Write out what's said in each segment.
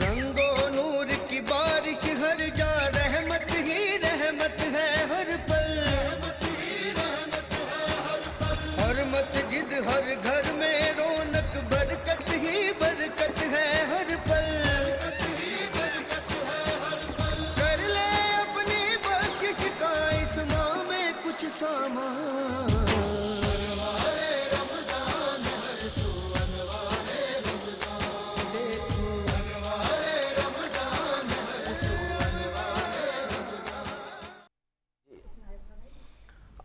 رنگو نور کی بارش ہر جا رحمت ہی رحمت ہے ہر پل، ہر مسجد ہر گھر میں رونق برکت ہی برکت ہے ہر پل، کر لے اپنی بخشش کا اس ماہ میں کچھ سامان،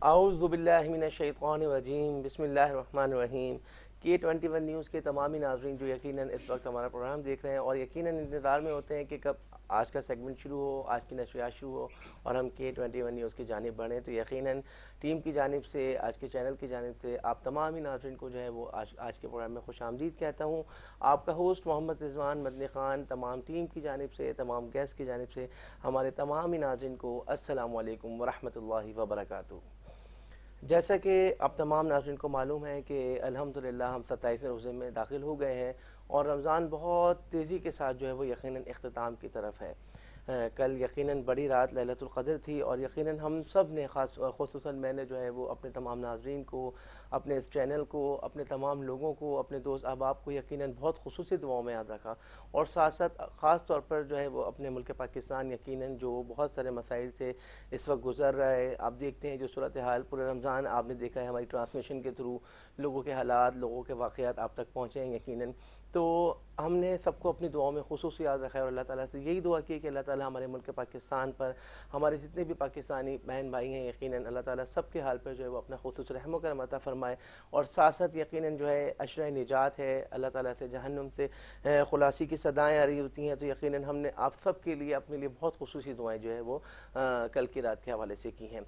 اعوذ باللہ من الشیطان الرجیم، بسم اللہ الرحمن الرحیم۔ K21 نیوز کے تمامی ناظرین جو یقیناً اس وقت ہمارا پروگرام دیکھ رہے ہیں اور یقیناً انتظار میں ہوتے ہیں کہ کب آج کا سیگمنٹ شروع ہو، آج کی نشریات شروع ہو اور ہم K21 نیوز کی جانب بڑھیں، تو یقیناً ٹیم کی جانب سے، آج کے چینل کی جانب سے آپ تمام ہی ناظرین کو جو ہے وہ آج کے پروگرام میں خوش آمدید کہتا ہوں۔ آپ کا ہوسٹ محمد رضوان مدنی خان، تمام ٹیم کی جانب سے، تمام گیسٹ کی جانب سے ہمارے تمام ہی ناظرین کو السلام علیکم ورحمۃ اللہ وبرکاتہ۔ جیسا کہ اب تمام ناظرین کو معلوم ہے کہ الحمدللہ ہم 27ویں روزے میں داخل ہو گئے ہیں اور رمضان بہت تیزی کے ساتھ جو ہے وہ یقیناً اختتام کی طرف ہے۔ کل یقیناً بڑی رات لیلۃ القدر تھی اور یقیناً ہم سب نے خصوصاً میں نے جو ہے وہ اپنے تمام ناظرین کو، اپنے اس چینل کو، اپنے تمام لوگوں کو، اپنے دوست احباب کو یقیناً بہت خصوصی دعاؤں میں یاد رکھا اور ساتھ ساتھ خاص طور پر جو ہے وہ اپنے ملک پاکستان یقیناً جو بہت سارے مسائل سے اس وقت گزر رہا ہے۔ آپ دیکھتے ہیں جو صورتحال پورے رمضان آپ نے دیکھا ہے ہماری ٹرانسمیشن کے تھرو لوگوں کے حالات، لوگوں کے واقعات آپ تک پہنچے ہیں یقیناً، تو ہم نے سب کو اپنی دعاؤں میں خصوصی یاد رکھا ہے اور اللہ تعالیٰ سے یہی دعا کی کہ اللہ تعالیٰ ہمارے ملک پاکستان پر، ہمارے جتنے بھی پاکستانی بہن بھائی ہیں یقیناً اللہ تعالیٰ سب کے حال پر جو ہے وہ اپنا خصوصی رحم و کرم عطا فرمائے اور ساتھ ساتھ یقیناً جو ہے عشرہ نجات ہے اللہ تعالیٰ سے، جہنم سے خلاصی کی صدائیں آ رہی ہوتی ہیں، تو یقیناً ہم نے آپ سب کے لیے اپنے لیے بہت خصوصی دعائیں جو ہے وہ کل کی رات کے حوالے سے کی ہیں۔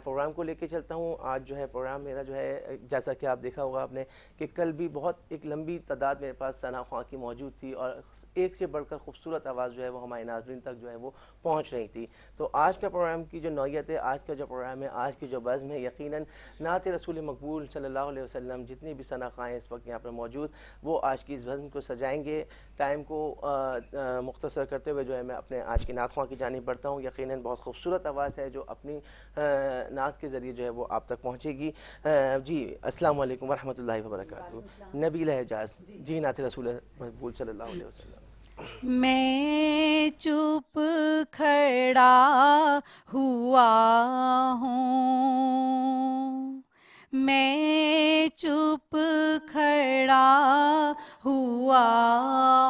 پروگرام کو لے کے چلتا ہوں۔ آج جو ہے پروگرام میرا جو ہے جیسا کہ آپ دیکھا ہوگا آپ نے کہ کل بھی بہت ایک لمبی تعداد میرے پاس ثنا خواں کی موجود تھی اور ایک سے بڑھ کر خوبصورت آواز جو ہے وہ ہمارے ناظرین تک جو ہے وہ پہنچ رہی تھی۔ تو آج کا پروگرام کی جو نوعیت ہے، آج کا جو پروگرام ہے، آج کی جو بزم ہے، یقیناً نعت رسول مقبول صلی اللہ علیہ وسلم جتنی بھی ثنا خواہیں اس وقت یہاں پر موجود وہ آج کی اس بزم کو سجائیں گے۔ ٹائم کو مختصر کرتے ہوئے جو ہے میں اپنے آج کی نعت خواں کی جانب بڑھتا ہوں۔ یقیناً بہت خوبصورت آواز ہے جو اپنی نعت کے ذریعے جو ہے وہ آپ تک پہنچے گی۔ جی السلام علیکم ورحمۃ اللہ وبرکاتہ۔ نبیل اعجاز جی نعت رسول مقبول صلی اللہ علیہ وسلم۔ میں چپ کھڑا ہوا ہوں، میں چپ کھڑا ہوا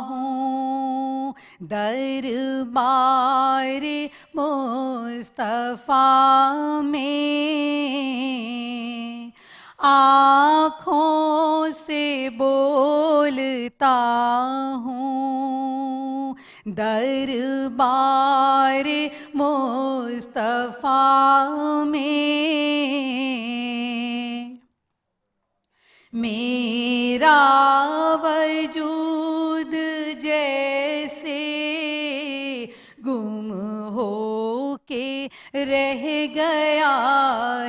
ہوں، دربار مصطفیٰ میں آنکھوں سے بولتا ہوں، دربار مصطفیٰ میں میرا وجود جیسے گم ہو کے رہ گیا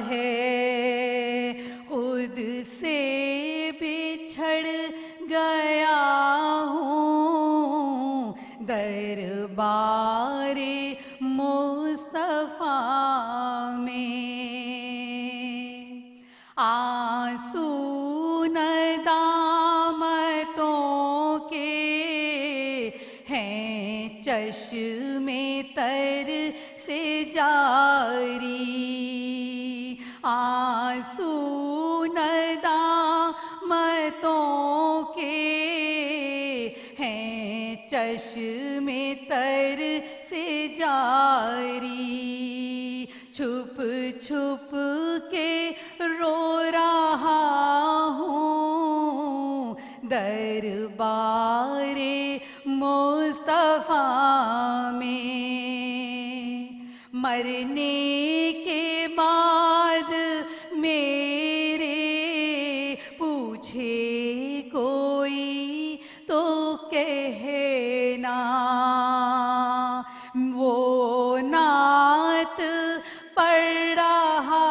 ہے، خود سے بچھڑ گیا ہوں، دربار مصطفیٰ میں آنسو ندامتوں کے ہیں چشمے تر سے جاری، آنسو ندامتوں کے ہیں چشمے تر سے جاری، چھپ چھپ کے رو رہا ہوں، دربار مصطفیٰ میں مرنے کے بعد میرے پوچھے کوئی تو کہنا وہ نعت پڑھ رہا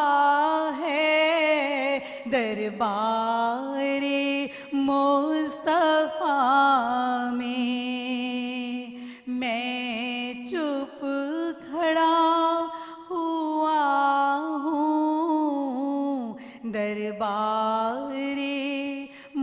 ہے دربار مصطفیٰ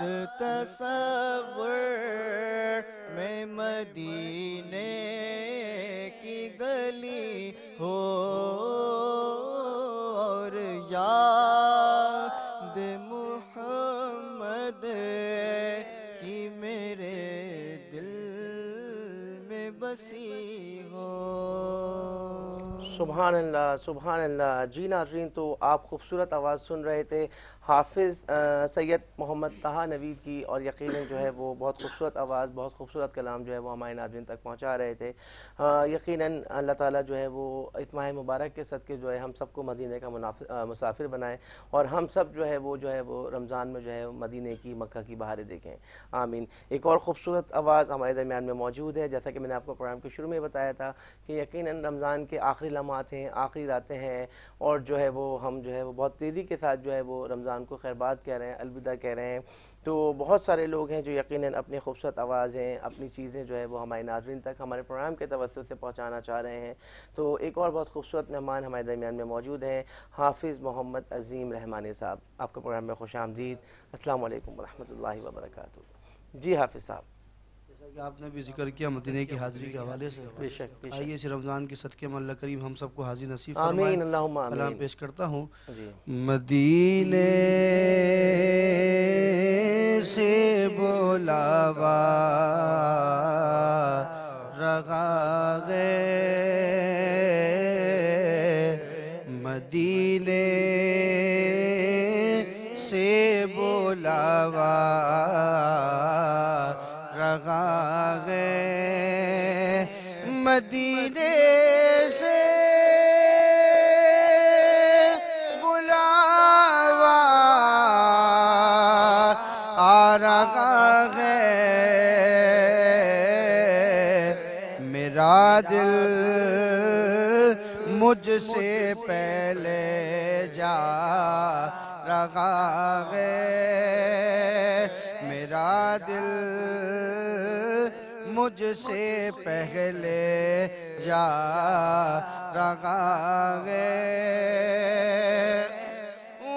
تصور میں مدینے کی گلی ہو اور یاد محمد کی میرے دل میں بسی ہو. سبحان اللہ سبحان اللہ. جی ناظرین، تو آپ خوبصورت آواز سن رہے تھے حافظ سید محمد طہا نوید کی، اور یقیناً جو ہے وہ بہت خوبصورت آواز، بہت خوبصورت کلام جو ہے وہ ہمارے ناظرین تک پہنچا رہے تھے. یقیناً اللہ تعالیٰ جو ہے وہ اتمام مبارک کے صدقے جو ہے ہم سب کو مدینہ کا مسافر بنائے، اور ہم سب جو ہے وہ رمضان میں جو ہے مدینہ کی، مکہ کی بہاریں دیکھیں. آمین. ایک اور خوبصورت آواز ہمارے درمیان میں موجود ہے. جیسا کہ میں نے آپ کو پروگرام کے شروع میں بتایا تھا کہ یقیناً رمضان کے آخری لمحات ہیں، آخری راتیں ہیں، اور جو ہے وہ ہم جو ہے وہ بہت تیزی کے ساتھ جو ہے وہ رمضان کو خیر باد کہہ رہے ہیں، الوداع کہہ رہے ہیں. تو بہت سارے لوگ ہیں جو یقیناً اپنی خوبصورت آوازیں، اپنی چیزیں جو ہے وہ ہمارے ناظرین تک ہمارے پروگرام کے توسط سے پہنچانا چاہ رہے ہیں. تو ایک اور بہت خوبصورت مہمان ہمارے درمیان میں موجود ہیں، حافظ محمد عظیم رحمانی صاحب. آپ کے پروگرام میں خوش آمدید. السلام علیکم ورحمۃ اللہ وبرکاتہ. جی حافظ صاحب. جیسا کہ آپ نے بھی ذکر کیا مدینہ کی حاضری کے حوالے سے، بے شک بے آئیے اس رمضان کے صدقے میں اللہ کریم ہم سب کو حاضری نصیب شک. فرمائے. آمین اللہم کلام آمین. پیش کرتا ہوں. جی. مدینے سے بولاوا رہا ہے، مدینے سے بولاوا رہا ہے، مدینے سے بلاوا آ رہا ہے، میرا دل مجھ سے پہلے جا رہا ہے، میرا دل مجھ سے پہلے جا رہا ہے،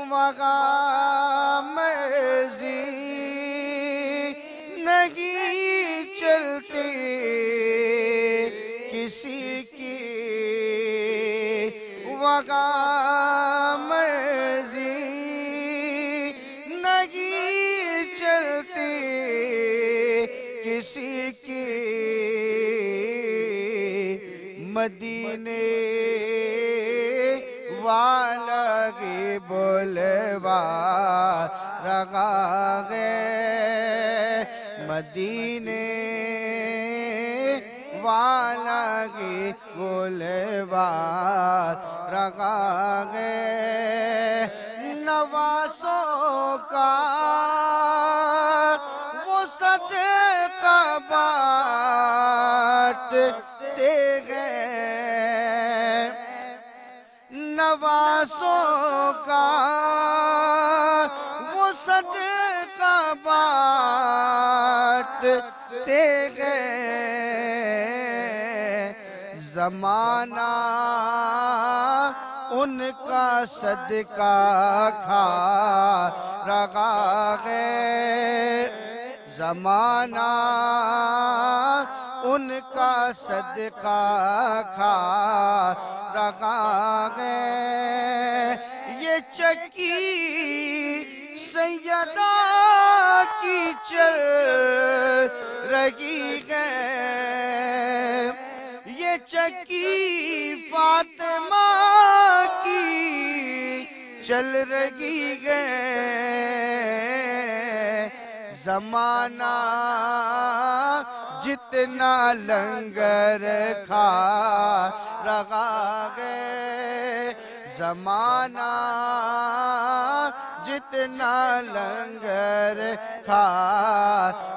وہاں مرضی نہیں چلتی کسی کی، وہاں مرضی نہیں چلتی کسی کی، مدینے والا کی بلوا رہا ہے، مدینے والا کی بلوا رہا ہے، نوازوں کا وہ صدقہ بانٹتے ہیں، نوازوں کا وہ صدقہ بانٹتے ہیں، زمانہ ان کا صدقہ کھا رہا ہے، زمانہ ان کا صدقہ کھا رہا ہے، یہ چکی سیدہ کی چل رہی ہے، یہ چکی فاطمہ کی چل رہی ہے، زمانہ جتنا لنگر کھا رہا ہے، زمانہ جتنا لنگر کھا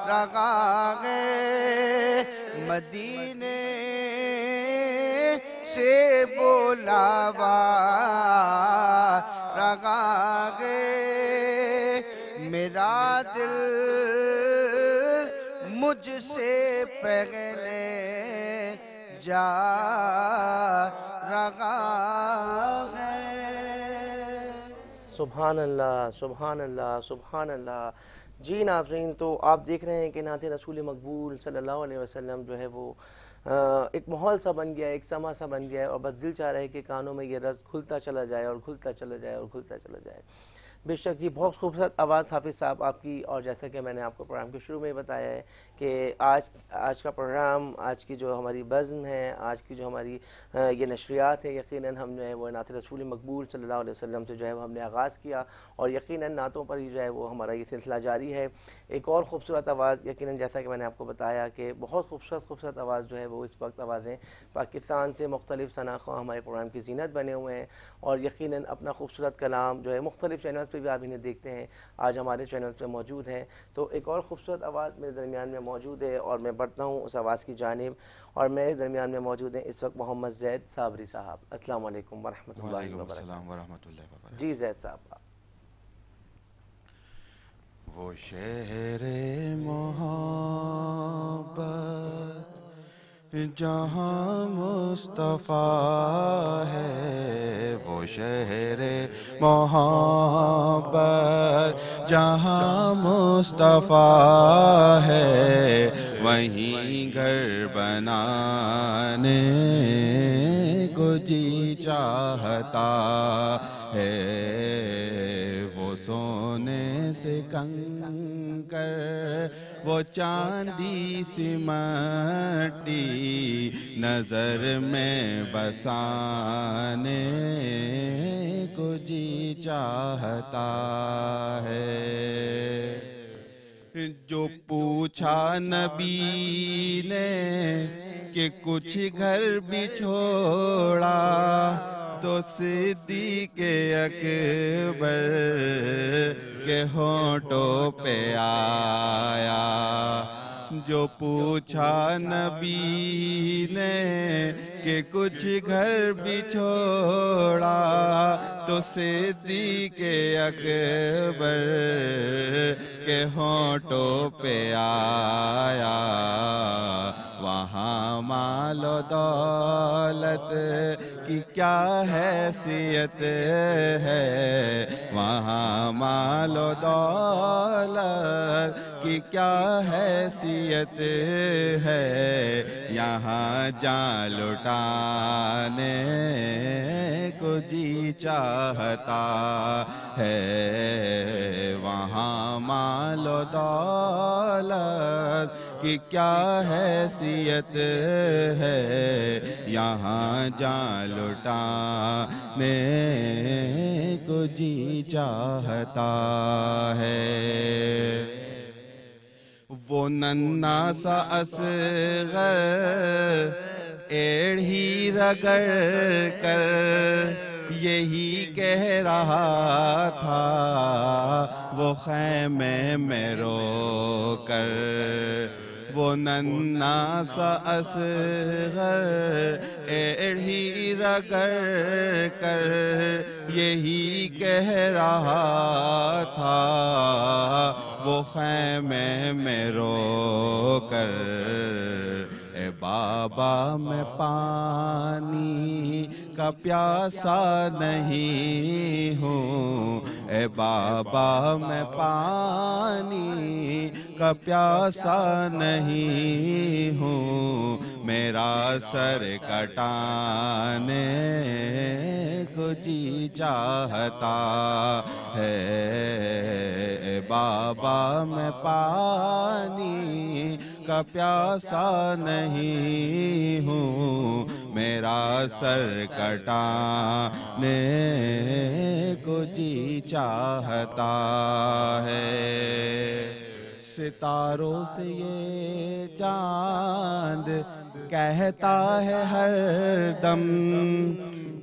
رہا ہے، مدینے سے بلاوا رہا ہے، میرا دل مجھ سے پہلے جا رہا ہے. سبحان اللہ سبحان اللہ سبحان اللہ. جی ناظرین، تو آپ دیکھ رہے ہیں کہ نعت رسول مقبول صلی اللہ علیہ وسلم جو ہے وہ ایک ماحول سا بن گیا ہے، ایک سما سا بن گیا ہے، اور بس دل چاہ رہا ہے کہ کانوں میں یہ رس کھلتا چلا جائے اور کھلتا چلا جائے اور کھلتا چلا جائے۔ بے شک جی، بہت خوبصورت آواز حافظ صاحب آپ کی، اور جیسا کہ میں نے آپ کو پروگرام کے شروع میں بتایا ہے کہ آج کا پروگرام، آج کی جو ہماری بزم ہے، آج کی جو ہماری یہ نشریات ہے، یقیناً ہم نے وہ نعت رسول مقبول صلی اللہ علیہ وسلم سے جو ہے وہ ہم نے آغاز کیا، اور یقیناً نعتوں پر ہی جو ہے وہ ہمارا یہ سلسلہ جاری ہے۔ ایک اور خوبصورت آواز، یقیناً جیسا کہ میں نے آپ کو بتایا کہ بہت خوبصورت آواز جو ہے وہ اس وقت آوازیں پاکستان سے مختلف ثنا خواہ ہمارے پروگرام کی زینت بنے ہوئے ہیں، اور یقیناً اپنا خوبصورت کلام جو ہے مختلف چینلز پہ بھی آپ انہیں دیکھتے ہیں، آج ہمارے چینل پہ موجود ہیں۔ تو ایک اور خوبصورت آواز میرے درمیان میں موجود ہے، اور میں بڑھتا ہوں اس آواز کی جانب، اور میرے درمیان میں موجود ہیں اس وقت محمد زید صابری صاحب۔ السلام علیکم ورحمۃ اللہ وعلیکم وبرکاتہ۔ السلام ورحمۃ اللہ وبرکاتہ۔ جی زید صاحب، وہ شہر محبت جہاں مصطفیٰ ہے، وہ شہر محبت جہاں مصطفیٰ ہے، وہیں گھر بنانے کو جی چاہتا ہے، وہ سونے سے کنکر وہ چاندی سی مٹی نظر میں بسانے کو جی چاہتا ہے۔ جو پوچھا نبی نے کہ کچھ گھر بھی چھوڑا، تو صدیق اکبر کے ہونٹوں پہ آیا۔ جو پوچھا نبی نے کہ کچھ گھر بھی چھوڑا، تو صدیق اکبر کے ہونٹوں پہ آیا۔ وہاں مال و دولت کی کیا حیثیت ہے، وہاں مال و دولت کی کیا حیثیت ہے، یہاں جان لٹانے کو جی چاہتا ہے، وہاں مال و دولت کی کیا حیثیت ہے، یہاں جان لٹانے کو جی چاہتا ہے۔ وہ ننھا سا اصغر ایڑھی رگڑ کر یہی کہہ رہا تھا، وہ خیمے میں رو کر، وہ ننھا سا اصغر ایڑھی رگڑ کر یہی کہہ رہا تھا، وہ خیمے میں رو کر، اے بابا میں پانی کا پیاسا نہیں ہوں، اے بابا میں پانی کا پیاسا نہیں ہوں، میرا سر کٹانے کو جی چاہتا ہے، اے بابا میں پانی کا پیاسا نہیں ہوں، میرا سر کٹانے کو جی چاہتا ہے۔ ستاروں سے یہ چاند کہتا ہے ہر دم،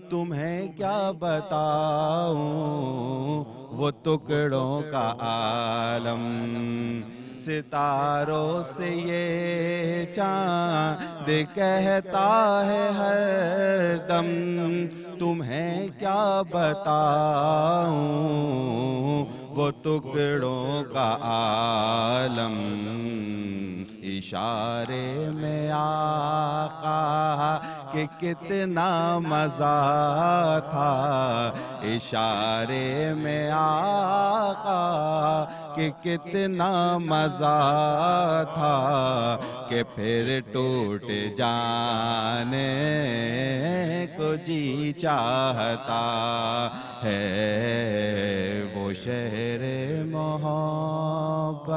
تمہیں کیا بتاؤں وہ ٹکڑوں کا عالم، ستاروں سے یہ چاند کہتا ہے ہر دم، تمہیں کیا بتاؤں وہ ٹکڑوں کا عالم، اشارے میں آقا کہ کتنا مزہ تھا، اشارے میں آقا کہ کتنا مزہ تھا کہ پھر ٹوٹ جانے کو جی چاہتا ہے وہ شہر محبت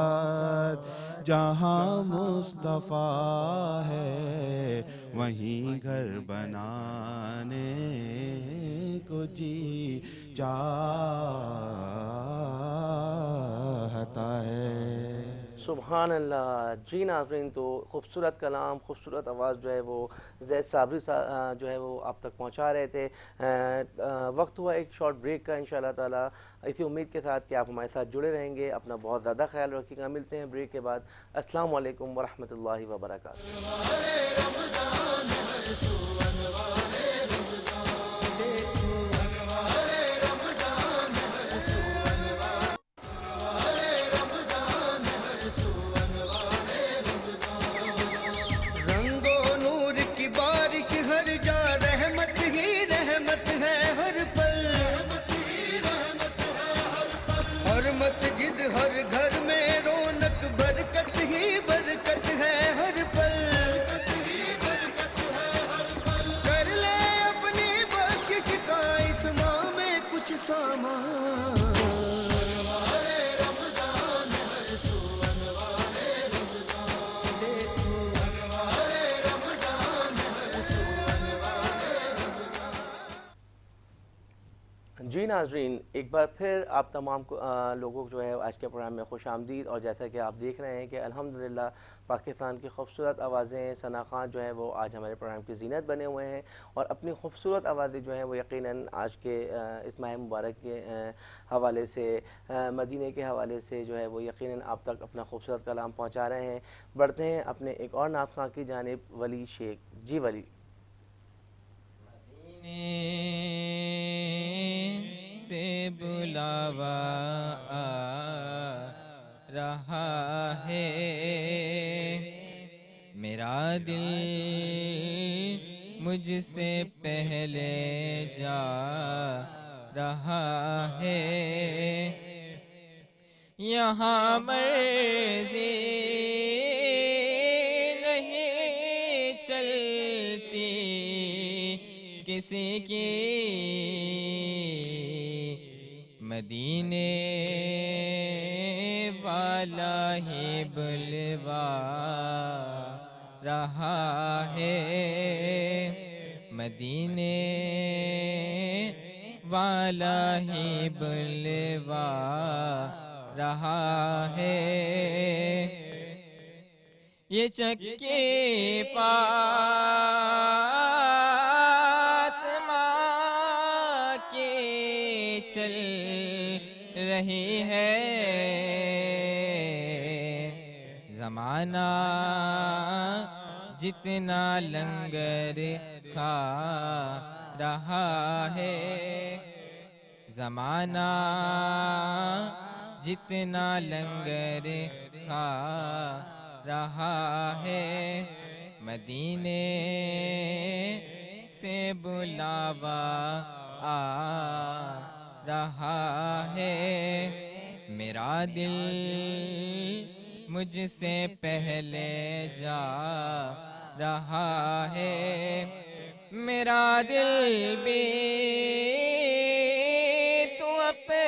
جہاں مصطفیٰ ہے وہیں گھر بنانے کو جی چاہتا ہے۔ سبحان اللہ۔ جی ناظرین، تو خوبصورت کلام، خوبصورت آواز جو ہے وہ زید صابری جو ہے وہ آپ تک پہنچا رہے تھے۔ وقت ہوا ایک شارٹ بریک کا، انشاءاللہ تعالی اسی امید کے ساتھ کہ آپ ہمارے ساتھ جڑے رہیں گے۔ اپنا بہت زیادہ خیال رکھیے گا۔ ملتے ہیں بریک کے بعد۔ السلام علیکم ورحمۃ اللہ وبرکاتہ۔ رنگو نور کی بارش ہر جا رحمت ہی رحمت ہے ہر پل، ہر مسجد ہر گھر میں رونق برکت ہی برکت ہے ہر پل، کر لے اپنی بخشش کا اس ماہ میں کچھ سامان، جی ناظرین، ایک بار پھر آپ تمام لوگوں کو جو ہے آج کے پروگرام میں خوش آمدید۔ اور جیسا کہ آپ دیکھ رہے ہیں کہ الحمدللہ پاکستان کی خوبصورت آوازیں، ثنا خان جو ہیں وہ آج ہمارے پروگرام کی زینت بنے ہوئے ہیں، اور اپنی خوبصورت آوازیں جو ہیں وہ یقیناً آج کے اس ماہ مبارک کے حوالے سے، مدینے کے حوالے سے جو ہے وہ یقیناً آپ تک اپنا خوبصورت کلام پہنچا رہے ہیں۔ بڑھتے ہیں اپنے ایک اور نعت خواں کی جانب، ولی شیخ۔ جی ولی۔ سے بلاوا آ رہا ہے، میرا دل مجھ سے پہلے جا رہا ہے، یہاں مرضی نہیں چلتی کسی کی، مدینے والا ہی بلوا رہا ہے، مدینے والا ہی بلوا رہا ہے، یہ چکی فاطمہ کی چل رہی ہے، زمانہ جتنا لنگر کھا رہا ہے، زمانہ جتنا لنگر کھا رہا ہے، مدینے سے بلاوا آ رہا ہے، میرا دل مجھ سے پہلے جا رہا ہے، میرا دل بھی تو اپنے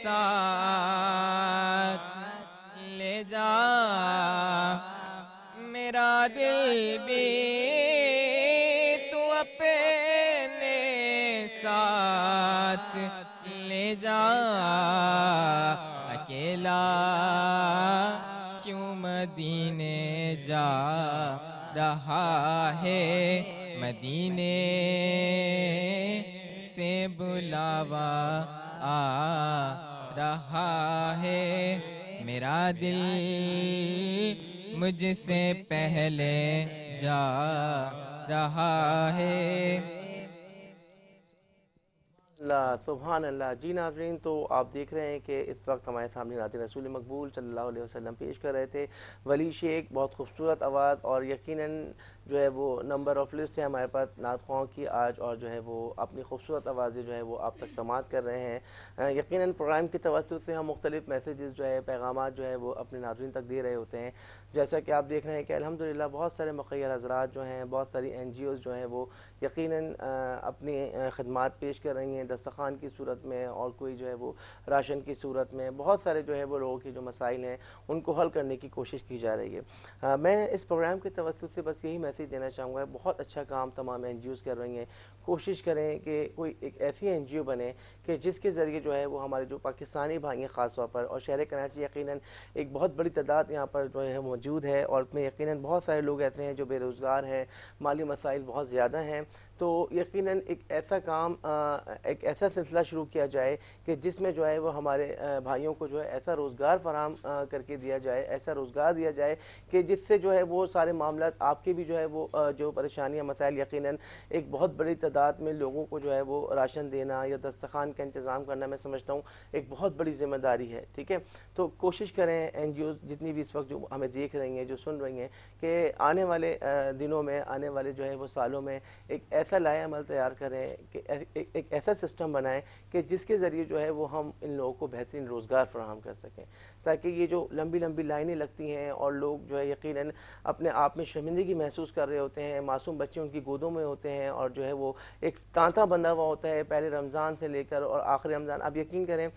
ساتھ لے جا، میرا دل بھی تو اپنے ساتھ لے جا، اکیلا کیوں مدینے جا رہا ہے، مدینے سے بلاوا آ رہا ہے، میرا دل مجھ سے پہلے جا رہا ہے۔ اللہ سبحان اللہ. جی ناظرین، تو آپ دیکھ رہے ہیں کہ اس وقت ہمارے سامنے نعت رسول مقبول صلی اللہ علیہ وسلم پیش کر رہے تھے ولی شیخ. بہت خوبصورت آواز، اور یقیناً جو ہے وہ نمبر آف لسٹ ہے ہمارے پاس نعت خواہوں کی آج، اور جو ہے وہ اپنی خوبصورت آوازیں جو ہے وہ آپ تک سماعت کر رہے ہیں. یقیناً پروگرام کی توسط سے ہم مختلف میسیجز جو ہے پیغامات جو ہے وہ اپنے ناظرین تک دے رہے ہوتے ہیں. جیسا کہ آپ دیکھ رہے ہیں کہ الحمدللہ بہت سارے مخیر حضرات جو ہیں، بہت ساری این جی اوز جو ہیں وہ یقیناً اپنی خدمات پیش کر رہی ہیں دسترخوان کی صورت میں، اور کوئی جو ہے وہ راشن کی صورت میں. بہت سارے جو ہے وہ لوگوں کے جو مسائل ہیں ان کو حل کرنے کی کوشش کی جا رہی ہے. میں اس پروگرام کے توسط سے بس یہی میسیج دینا چاہوں گا، بہت اچھا کام تمام این جی اوز کر رہی ہیں. کوشش کریں کہ کوئی ایک ایسی این جی او بنے کہ جس کے ذریعے جو ہے وہ ہمارے جو پاکستانی بھائی ہیں خاص طور پر، اور شہر کراچی یقیناً ایک بہت بڑی تعداد یہاں پر جو ہے موجود ہے، اور اس میں یقیناً بہت سارے لوگ ایسے ہیں جو بے روزگار ہیں، مالی مسائل بہت زیادہ ہیں. تو یقیناً ایک ایسا کام، ایک ایسا سلسلہ شروع کیا جائے کہ جس میں جو ہے وہ ہمارے بھائیوں کو جو ہے ایسا روزگار فراہم کر کے دیا جائے، ایسا روزگار دیا جائے کہ جس سے جو ہے وہ سارے معاملات آپ کے بھی جو ہے وہ جو پریشانیاں مسائل، یقیناً ایک بہت بڑی تعداد میں لوگوں کو جو ہے وہ راشن دینا یا دسترخوان کا انتظام کرنا، میں سمجھتا ہوں ایک بہت بڑی ذمہ داری ہے. ٹھیک ہے، تو کوشش کریں این جی اوز جتنی بھی اس وقت جو ہمیں دیکھ رہی ہیں، جو سن رہی ہیں، کہ آنے والے دنوں میں، آنے والے جو ہے وہ سالوں میں ایک ایسا لائحہ عمل تیار کریں کہ ایک ایسا سسٹم بنائیں کہ جس کے ذریعے جو ہے وہ ہم ان لوگوں کو بہترین روزگار فراہم کر سکیں، تاکہ یہ جو لمبی لمبی لائنیں لگتی ہیں اور لوگ جو ہے یقیناً اپنے آپ میں شرمندگی محسوس کر رہے ہوتے ہیں، معصوم بچے ان کی گودوں میں ہوتے ہیں، اور جو ہے وہ ایک تانتا بندھا ہوا ہوتا ہے پہلے رمضان سے لے کر اور آخری رمضان. آپ یقین کریں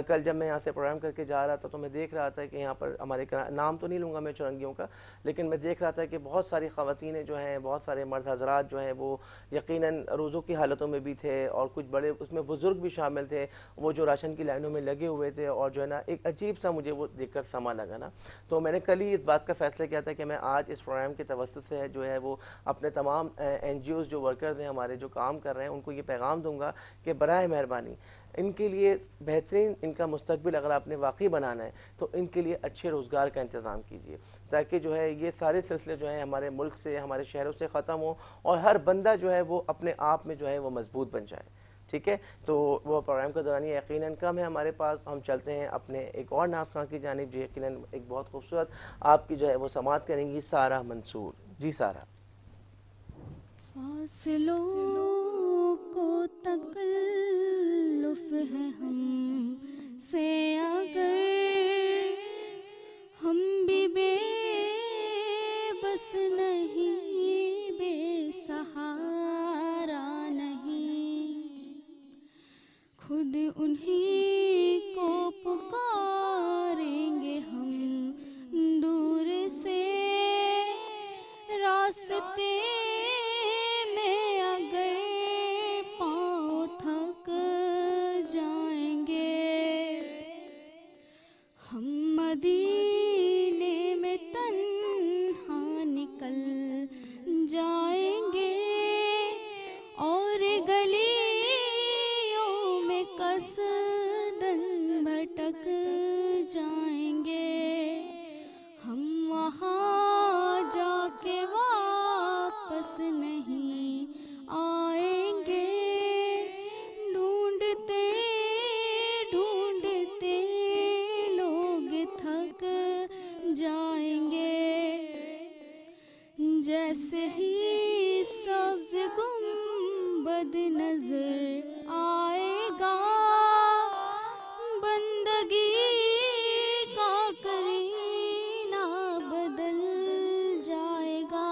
کل جب میں یہاں سے پروگرام کر کے جا رہا تھا تو میں دیکھ رہا تھا کہ یہاں پر ہمارے نام تو نہیں لوں گا میں چورنگیوں کا، لیکن میں دیکھ رہا تھا کہ بہت ساری خواتین جو ہیں، بہت سارے مرد حضرات جو ہیں وہ یقیناً روزوں کی حالتوں میں بھی تھے، اور کچھ بڑے اس میں بزرگ بھی شامل تھے، وہ جو راشن کی لائنوں میں لگے ہوئے تھے. اور جو ہے نا ایک عجیب سا مجھے وہ دیکھ کر سما لگا نا. تو میں نے کل ہی اس بات کا فیصلہ کیا تھا کہ میں آج اس پروگرام کے توسط سے جو ہے وہ اپنے تمام این جی اوز جو ورکرز ہیں ہمارے جو کام کر رہے ہیں ان کو یہ پیغام دوں گا کہ برائے مہربانی ان کے لیے بہترین ان کا مستقبل اگر آپ نے واقعی بنانا ہے تو ان کے لیے اچھے روزگار کا انتظام کیجیے، تاکہ جو ہے یہ سارے سلسلے جو ہیں ہمارے ملک سے، ہمارے شہروں سے ختم ہوں، اور ہر بندہ جو ہے وہ اپنے آپ میں جو ہے وہ مضبوط بن جائے. ٹھیک ہے، تو وہ پروگرام کا دورانیہ یقیناً کم ہے ہمارے پاس. ہم چلتے ہیں اپنے ایک اور نعت خواں کی جانب جو یقیناً ایک بہت خوبصورت آپ کی جو ہے وہ سماعت کریں گی، سارہ منصور. جی سارہ. فاصلوں کو تکلف ہے ہم سے اگر ہم بھی بے بس نہیں، بے سہارا نہیں، خود انہی کو پکاریں گے ہم دور سے راستے میں اگر پاؤں تھک جائیں گے. ہم مدینے میں تنہا نکل جائیں گے اور گلیوں میں قصداً بھٹک جائیں گے. ہم وہاں جا کے واپس نہیں آئیں گے، ڈھونڈتے ڈھونڈتے لوگ تھک جائیں گے. جیسے ہی سبز گنبد نظر آئے گا، بندگی کا کرینہ بدل جائے گا.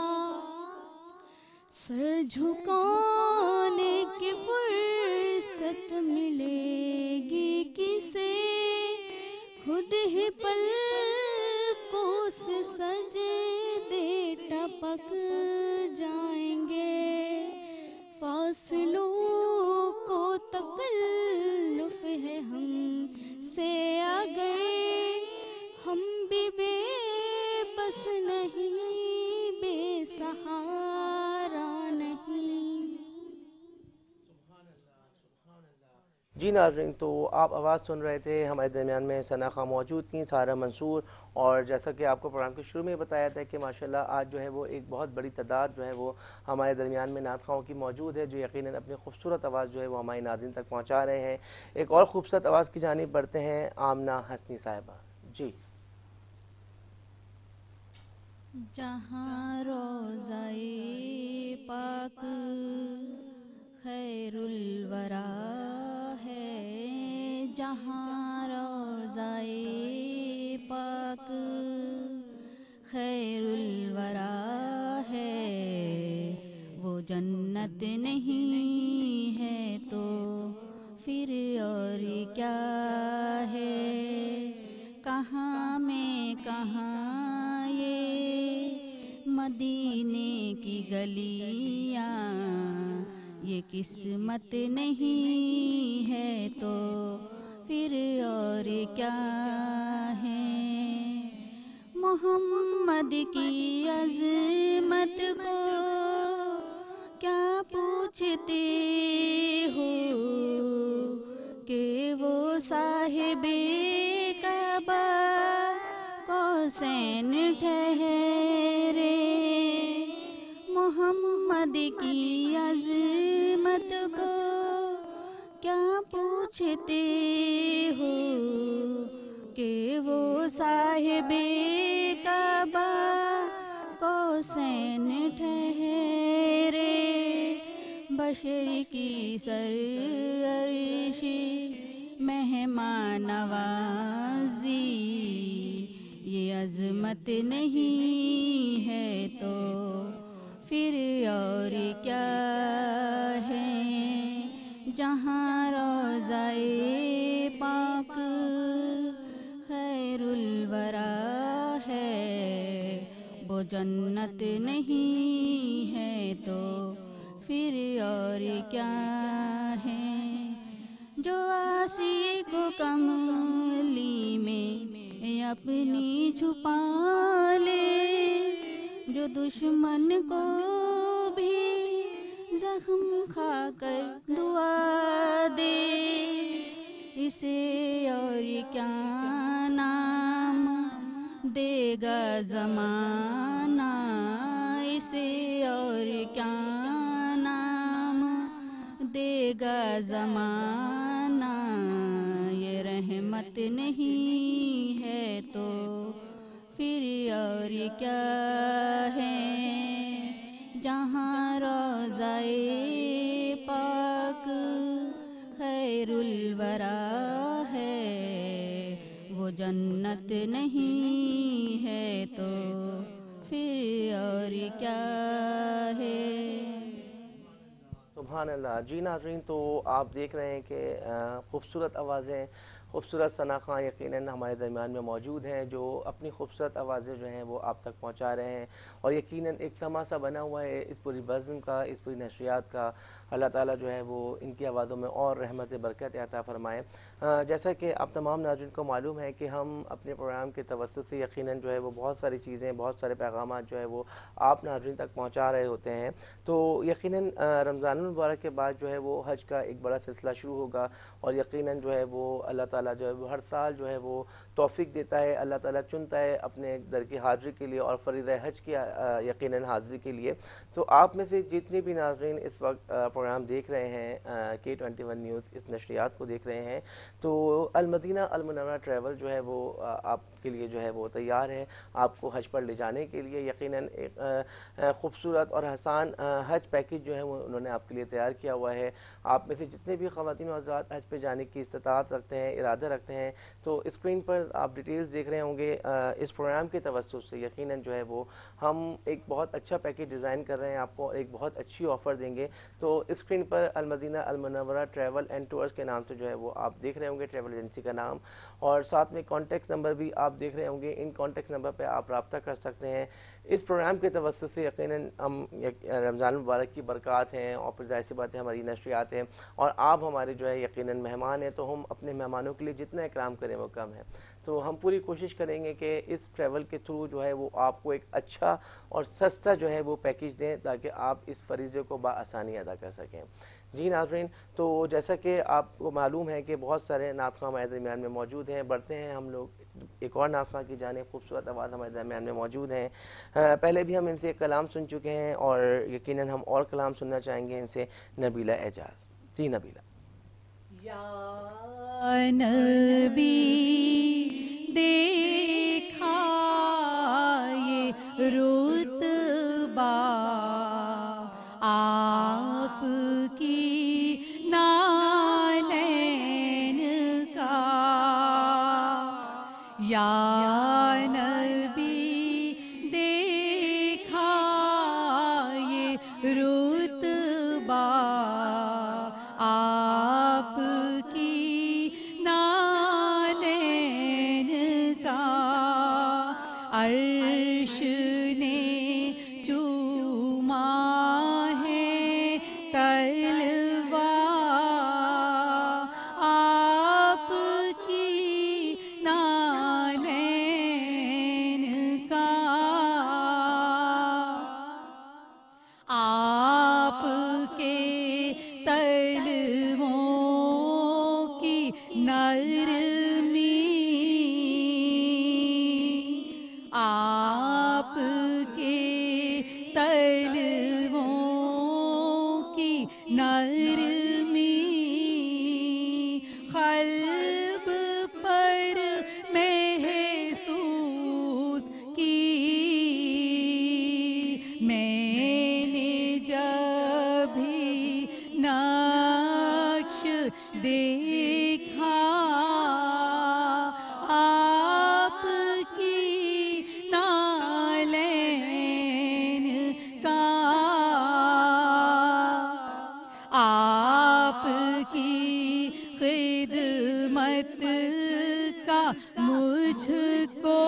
سر جھکانے کی فرصت ملے گی کسے، خود ہی پلکوں سے سجدے ٹپک جائیں گے. فاصلوں کو تکلف ہے ہم سے اگر ہم بھی بے بس نہیں، بے سہارا نہیں. جی ناظرین، تو آپ آواز سن رہے تھے، ہمارے درمیان میں ثنا خان موجود تھیں، سارہ منصور، اور جیسا کہ آپ کو پروگرام کے شروع میں بتایا تھا کہ ماشاءاللہ آج جو ہے وہ ایک بہت بڑی تعداد جو ہے وہ ہمارے درمیان میں نعت خواہوں کی موجود ہے، جو یقیناً اپنی خوبصورت آواز جو ہے وہ ہمارے ناظرین تک پہنچا رہے ہیں۔ ایک اور خوبصورت آواز کی جانب بڑھتے ہیں، آمنہ حسنی صاحبہ جی۔ جہاں روضہ پاک خیر الورا ہے، جہاں روضہ پاک خیر الورا ہے، وہ جنت نہیں ہے تو پھر اور کیا ہے؟ کہاں میں کہاں یہ مدینے کی گلیاں، یہ قسمت نہیں ہے تو پھر اور کیا ہے؟ محمد کی عظمت کو کیا پوچھتے ہو کہ وہ صاحب کعبہ قوسین ٹھہرے؟ محمد کی عظمت کو کیا پوچھتے ہو کہ وہ صاحب کعبہ قوسین ٹھہرے؟ بشر کی سرعرشی مہمان نوازی، یہ عظمت نہیں ہے تو پھر اور کیا ہے؟ جہاں روضہ پاک خیر الورا ہے، وہ جنت نہیں ہے تو پھر اور کیا ہے؟ جو عاصی کو کملی میں اپنی چھپا لے، جو دشمن کو بھی زخم کھا کر دعا دے، اسے اور کیا نام دے گا زمانہ؟ اسے اور کیا نام دے گا زمانہ؟ یہ رحمت نہیں ہے تو پھر اور کیا ہے؟ جہاں روضہ پاک خیر الورا ہے، وہ جنت نہیں ہے تو پھر اور کیا ہے؟ سبحان اللہ۔ جی ناظرین، تو آپ دیکھ رہے ہیں کہ خوبصورت آوازیں، خوبصورت ثنا خان یقیناً ہمارے درمیان میں موجود ہیں، جو اپنی خوبصورت آوازیں جو ہیں وہ آپ تک پہنچا رہے ہیں، اور یقیناً ایک سما سا بنا ہوا ہے اس پوری بزم کا، اس پوری نشریات کا۔ اللہ تعالیٰ جو ہے وہ ان کی آوازوں میں اور رحمت برکت عطا فرمائے۔ جیسا کہ آپ تمام ناظرین کو معلوم ہے کہ ہم اپنے پروگرام کے توسط سے یقیناً جو ہے وہ بہت ساری چیزیں، بہت سارے پیغامات جو ہے وہ آپ ناظرین تک پہنچا رہے ہوتے ہیں۔ تو یقیناً رمضان المبارک کے بعد جو ہے وہ حج کا ایک بڑا سلسلہ شروع ہوگا، اور یقیناً جو ہے وہ اللہ تعالیٰ جو ہے وہ ہر سال جو ہے وہ توفیق دیتا ہے، اللہ تعالیٰ چنتا ہے اپنے در کی حاضری کے لیے اور فریضہ حج کی یقیناً حاضری کے لیے۔ تو آپ میں سے جتنے بھی ناظرین اس وقت پروگرام دیکھ رہے ہیں، K21 نیوز اس نشریات کو دیکھ رہے ہیں، تو المدینہ المنورہ ٹریول جو ہے وہ آپ کے لیے جو ہے وہ تیار ہے آپ کو حج پر لے جانے کے لیے۔ یقیناً ایک خوبصورت اور آسان حج پیکج جو ہے وہ انہوں نے آپ کے لیے تیار کیا ہوا ہے۔ آپ میں سے جتنے بھی خواتین و حضرات حج پہ جانے کی استطاعت رکھتے ہیں، ارادہ رکھتے ہیں، تو اسکرین پر آپ ڈیٹیلز دیکھ رہے ہوں گے۔ اس پروگرام کے توسط سے یقیناً جو ہے وہ ہم ایک بہت اچھا پیکج ڈیزائن کر رہے ہیں، آپ کو ایک بہت اچھی آفر دیں گے۔ تو اسکرین پر المدینہ المنورہ ٹریول اینڈ ٹورز کے نام سے جو ہے وہ آپ دیکھ رہے ہوں گے، ٹریول ایجنسی کا نام، اور ساتھ میں کانٹیکٹ نمبر بھی آپ دیکھ رہے ہوں گے۔ ان کانٹیکٹ نمبر پہ آپ رابطہ کر سکتے ہیں۔ اس پروگرام کے توسط سے یقیناً ہم رمضان المبارک کی برکات ہیں، اور پھر ظاہر سی بات ہے ہماری نشریات ہیں، اور آپ ہمارے جو ہے یقیناً مہمان ہیں، تو ہم اپنے مہمانوں کے لیے جتنا اکرام کریں وہ کم ہے۔ تو ہم پوری کوشش کریں گے کہ اس ٹریول کے تھرو جو ہے وہ آپ کو ایک اچھا اور سستا جو ہے وہ پیکج دیں، تاکہ آپ اس فریضے کو بآسانی ادا کر سکیں۔ جی ناظرین، تو جیسا کہ آپ کو معلوم ہے کہ بہت سارے نعت خواں ہمارے درمیان میں موجود ہیں. بڑھتے ہیں ہم لوگ ایک اور نعت خواں کی جانب. خوبصورت آواز ہمارے درمیان میں موجود ہیں. پہلے بھی ہم ان سے ایک کلام سن چکے ہیں اور یقیناً ہم اور کلام سننا چاہیں گے ان سے. نبیلہ اعجاز. جی نبیلہ. یا نبی دیکھا یہ رتبہ آپ کی نالین کا. یا نبی دیکھا یہ رتبہ آپ کی نالین کا. عرش نے چوما ہے طلوہ آپ کی نالین کا. آپ کے تلووں کی نرمی آپ کے تلووں کی نرمی قلب پر محسوس کی میں نے جب بھی نقش دیکھا آپ کی نالین کا. آپ کی خدمت کا مجھ کو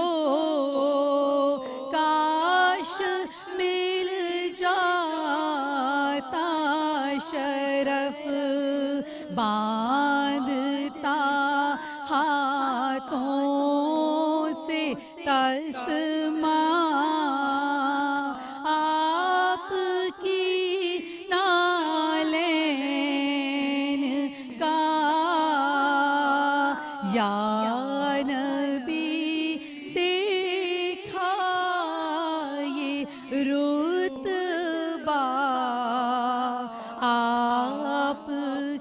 کاش مل جاتا شرف. باندھتا ہاتھوں سے تسمہ آپ کی نالین کا. یا نبی دیکھا یہ رتبہ آپ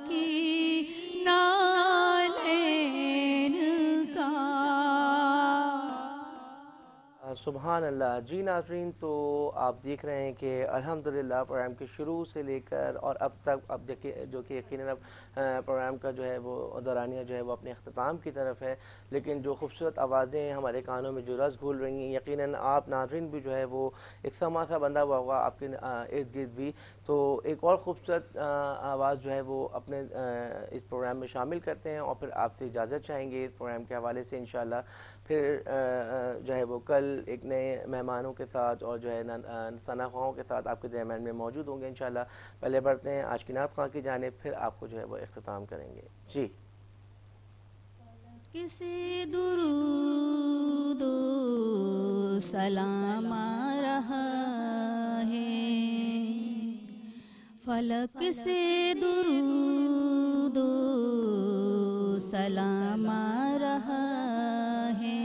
کی نالین کا. سبحان اللہ. جی ناظرین، تو آپ دیکھ رہے ہیں کہ الحمدللہ پروگرام کے شروع سے لے کر اور اب تک اب دیکھیں جو کہ یقیناً اب پروگرام کا جو ہے وہ دورانیہ جو ہے وہ اپنے اختتام کی طرف ہے، لیکن جو خوبصورت آوازیں ہمارے کانوں میں جو رس گھول رہی ہیں، یقیناً آپ ناظرین بھی جو ہے وہ ایک سما سا بندہ ہوا ہوگا آپ کے ارد گرد بھی. تو ایک اور خوبصورت آواز جو ہے وہ اپنے اس پروگرام میں شامل کرتے ہیں اور پھر آپ سے اجازت چاہیں گے اس پروگرام کے حوالے سے. انشاءاللہ پھر جو ہے وہ کل ایک نئے مہمانوں کے ساتھ اور جو ہے ثنا خواہوں کے ساتھ آپ کے درمیان میں موجود ہوں گے انشاءاللہ. پہلے بڑھتے ہیں آج کی نعت خواں کی جانب، پھر آپ کو جو ہے وہ اختتام کریں گے. جی. کسے درود و سلام آ رہا ہے، فلک سے درود و سلام آ رہا ہے.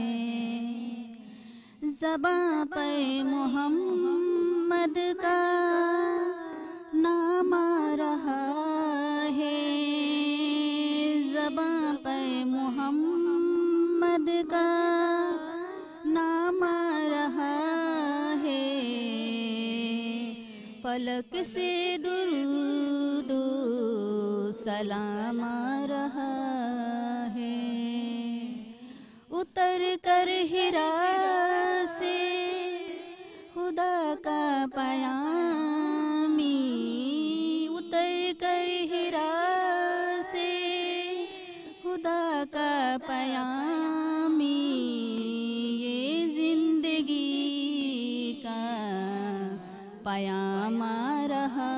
زباں پہ محمد کا نام آ رہا ہے. زباں پہ محمد کا نام آ رہا ہے. فلک سے درود و سلام آ رہا ہے. اتر کر ہرا سے خدا کا پیامی، اتر کر ہرا سے خدا کا پیامی، یہ زندگی کا پیام آ رہا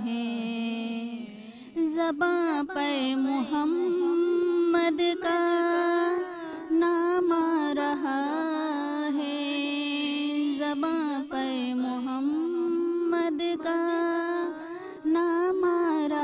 ہے. زباں پہ محمد کا نام آ رہا ہے. زباں پہ محمد کا نام آ رہا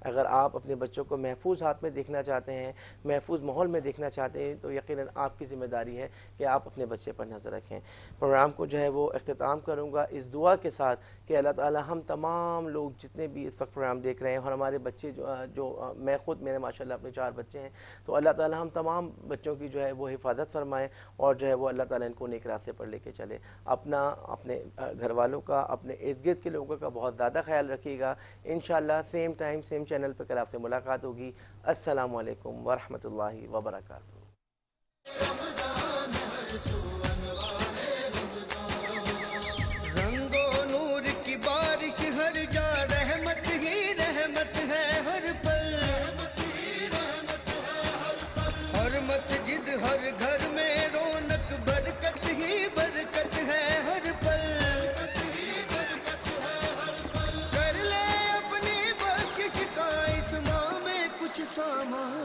اگر آپ اپنے بچوں کو محفوظ ہاتھ میں دیکھنا چاہتے ہیں، محفوظ ماحول میں دیکھنا چاہتے ہیں، تو یقیناً آپ کی ذمہ داری ہے کہ آپ اپنے بچے پر نظر رکھیں۔ پروگرام کو جو ہے وہ اختتام کروں گا اس دعا کے ساتھ کہ اللہ تعالی ہم تمام لوگ جتنے بھی اس وقت پروگرام دیکھ رہے ہیں، اور ہمارے بچے جو میں خود، میرے ماشاءاللہ اپنے 4 بچے ہیں، تو اللہ تعالی ہم تمام بچوں کی جو ہے وہ حفاظت فرمائے، اور جو ہے وہ اللہ تعالی ان کو نیک راستے پر لے کے چلے۔ اپنے گھر والوں کا، اپنے ارد گرد کے لوگوں کا بہت زیادہ خیال رکھیے گا۔ انشاءاللہ سیم ٹائم سیم چینل پہ کل آپ سے ملاقات ہوگی۔ السلام علیکم ورحمۃ اللہ وبرکاتہ۔ رنگو نور کی بارش ہر جا، رحمت ہی رحمت ہے ہر پل، ہر مسجد ہر گھر میں رونق، برکت ہی برکت ہے ہر پل، کر لے اپنی بخشش کا اس ماہ میں کچھ سامان